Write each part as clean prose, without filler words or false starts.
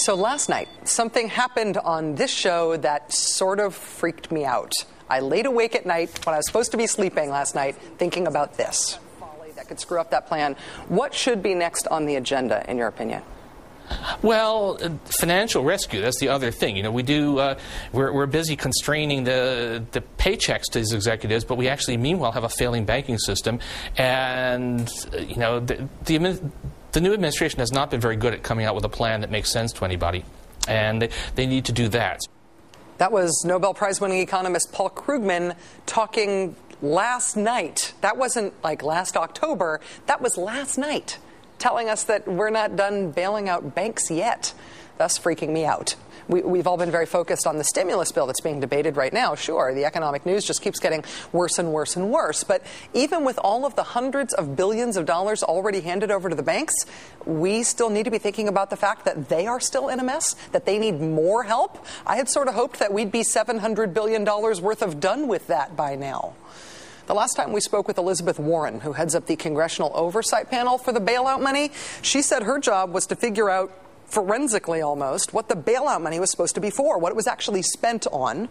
So last night, something happened on this show that sort of freaked me out. I laid awake at night when I was supposed to be sleeping last night thinking about this. That could screw up that plan. What should be next on the agenda, in your opinion? Well, financial rescue, that's the other thing. You know, we're busy constraining the paychecks to these executives, but we actually meanwhile have a failing banking system. And, you know, the new administration has not been very good at coming out with a plan that makes sense to anybody. And they need to do that. That was Nobel Prize-winning economist Paul Krugman talking last night. That wasn't like last October. That was last night, telling us that we're not done bailing out banks yet, thus freaking me out. We've all been very focused on the stimulus bill that's being debated right now. Sure, the economic news just keeps getting worse and worse and worse. But even with all of the hundreds of billions of dollars already handed over to the banks, we still need to be thinking about the fact that they are still in a mess, that they need more help. I had sort of hoped that we'd be $700 billion worth of done with that by now. The last time we spoke with Elizabeth Warren, who heads up the Congressional Oversight Panel for the bailout money, she said her job was to figure out, forensically almost, what the bailout money was supposed to be for, what it was actually spent on,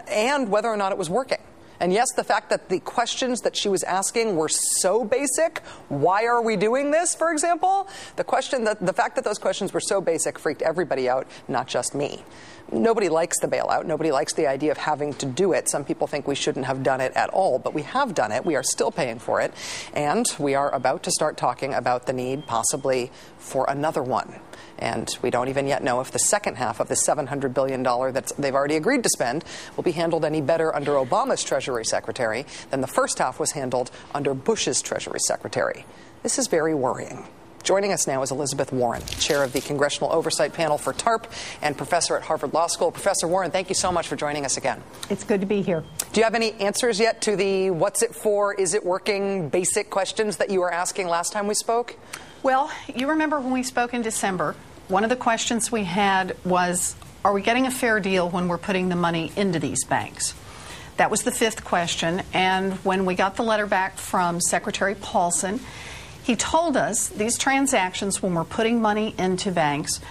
and whether or not it was working. And yes, the fact that the questions that she was asking were so basic, why are we doing this, for example, the fact that those questions were so basic freaked everybody out, not just me. Nobody likes the bailout. Nobody likes the idea of having to do it. Some people think we shouldn't have done it at all, but we have done it. We are still paying for it. And we are about to start talking about the need, possibly, for another one. And we don't even yet know if the second half of the $700 billion that they've already agreed to spend will be handled any better under Obama's Treasury Secretary than the first half was handled under Bush's Treasury Secretary. This is very worrying. Joining us now is Elizabeth Warren, chair of the Congressional Oversight Panel for TARP and professor at Harvard Law School. Professor Warren, thank you so much for joining us again. It's good to be here. Do you have any answers yet to the what's it for, is it working, basic questions that you were asking last time we spoke? Well, you remember when we spoke in December, one of the questions we had was, are we getting a fair deal when we're putting the money into these banks? That was the fifth question, and when we got the letter back from Secretary Paulson, he told us these transactions, when we're putting money into banks,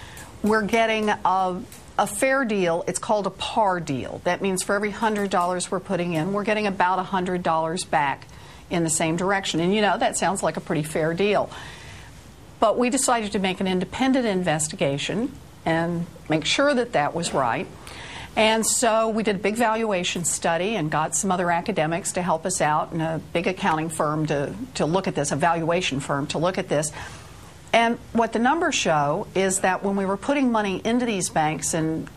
we're getting a fair deal. It's called a par deal. That means for every $100 we're putting in, we're getting about $100 back in the same direction. And you know, that sounds like a pretty fair deal. But we decided to make an independent investigation and make sure that that was right. And so we did a big valuation study and got some other academics to help us out and a big accounting firm to look at this, a valuation firm to look at this. And what the numbers show is that when we were putting money into these banks and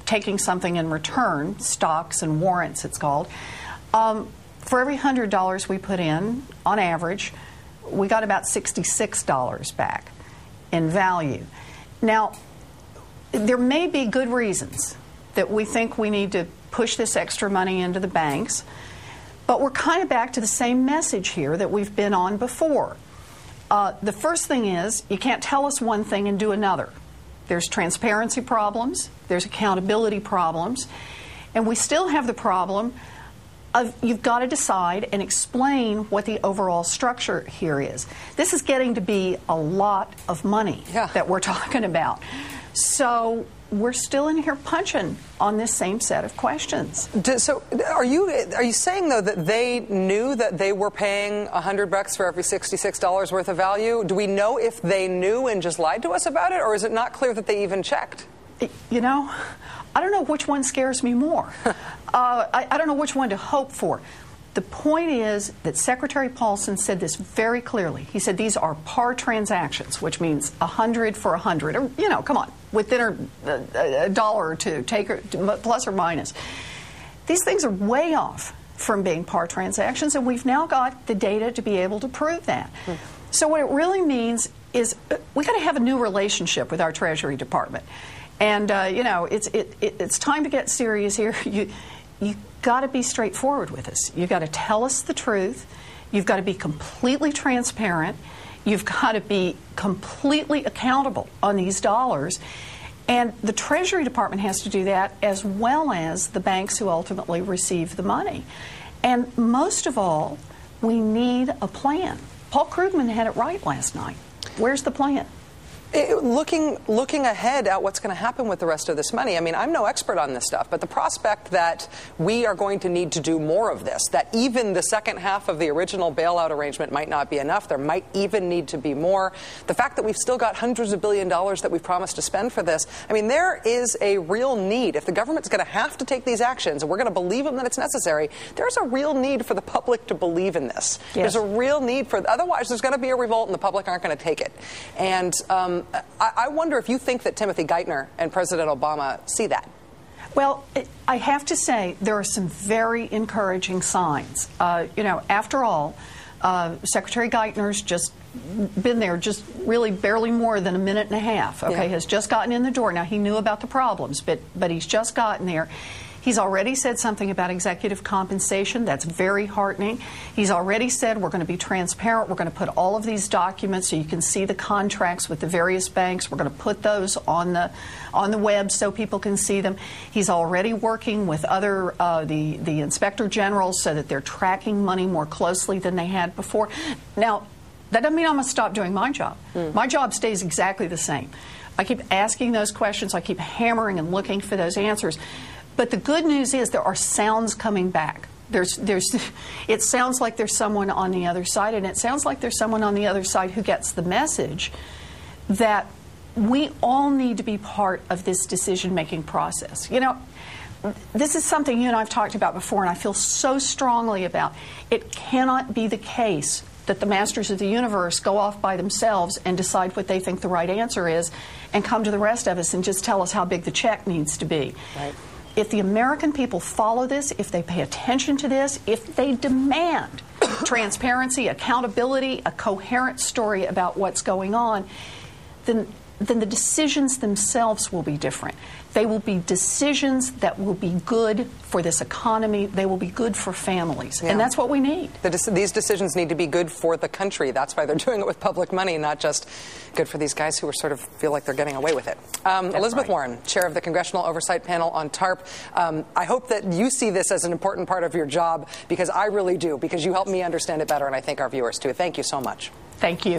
taking something in return, stocks and warrants it's called, for every $100 we put in, on average, we got about $66 back in value. Now, there may be good reasons that we think we need to push this extra money into the banks, but we're kind of back to the same message here that we've been on before. The first thing is, you can't tell us one thing and do another. There's transparency problems, there's accountability problems, and we still have the problem of you've got to decide and explain what the overall structure here is. This is getting to be a lot of money that we're talking about. So we're still in here punching on this same set of questions. So are you saying, though, that they knew that they were paying $100 for every $66 worth of value? Do we know if they knew and just lied to us about it, or is it not clear that they even checked? You know, I don't know which one scares me more. I don't know which one to hope for. The point is that Secretary Paulson said this very clearly. He said these are par transactions, which means 100 for 100. Or, you know, come on, within a dollar or two, plus or minus. These things are way off from being par transactions, and we've now got the data to be able to prove that. So what it really means is we've got to have a new relationship with our Treasury Department. And, you know, it's time to get serious here. You got to be straightforward with us. You've got to tell us the truth. You've got to be completely transparent. You've got to be completely accountable on these dollars. And the Treasury Department has to do that, as well as the banks who ultimately receive the money. And most of all, we need a plan. Paul Krugman had it right last night. Where's the plan? Looking ahead at what's going to happen with the rest of this money, I mean, I'm no expert on this stuff, but the prospect that we are going to need to do more of this, that even the second half of the original bailout arrangement might not be enough, there might even need to be more, the fact that we've still got hundreds of billion dollars that we've promised to spend for this, I mean, there is a real need. If the government's going to have to take these actions, and we're going to believe them that it's necessary, there's a real need for the public to believe in this. Yes. There's a real need for, otherwise there's going to be a revolt and the public aren't going to take it. And I wonder if you think that Timothy Geithner and President Obama see that. Well, I have to say there are some very encouraging signs. After all, Secretary Geithner's just been there just really barely more than a minute and a half, has just gotten in the door. Now, he knew about the problems, but he's just gotten there. He's already said something about executive compensation. That's very heartening. He's already said we're going to be transparent. We're going to put all of these documents so you can see the contracts with the various banks. We're going to put those on the web so people can see them. He's already working with other the inspector generals so that they're tracking money more closely than they had before. Now, that doesn't mean I'm going to stop doing my job. My job stays exactly the same. I keep asking those questions. I keep hammering and looking for those answers. But the good news is there are sounds coming back. It sounds like there's someone on the other side, and it sounds like there's someone on the other side who gets the message that we all need to be part of this decision-making process. This is something you and I have talked about before, and I feel so strongly about. It cannot be the case that the masters of the universe go off by themselves and decide what they think the right answer is and come to the rest of us and just tell us how big the check needs to be. Right. If the American people follow this, if they pay attention to this, if they demand transparency, accountability, a coherent story about what's going on, then the decisions themselves will be different. They will be decisions that will be good for this economy. They will be good for families. Yeah. And that's what we need. These decisions need to be good for the country. That's why they're doing it with public money, not just good for these guys who are sort of feel like they're getting away with it. Elizabeth Warren, chair of the Congressional Oversight Panel on TARP. I hope that you see this as an important part of your job, because I really do, because you help me understand it better, and I think our viewers too. Thank you so much. Thank you.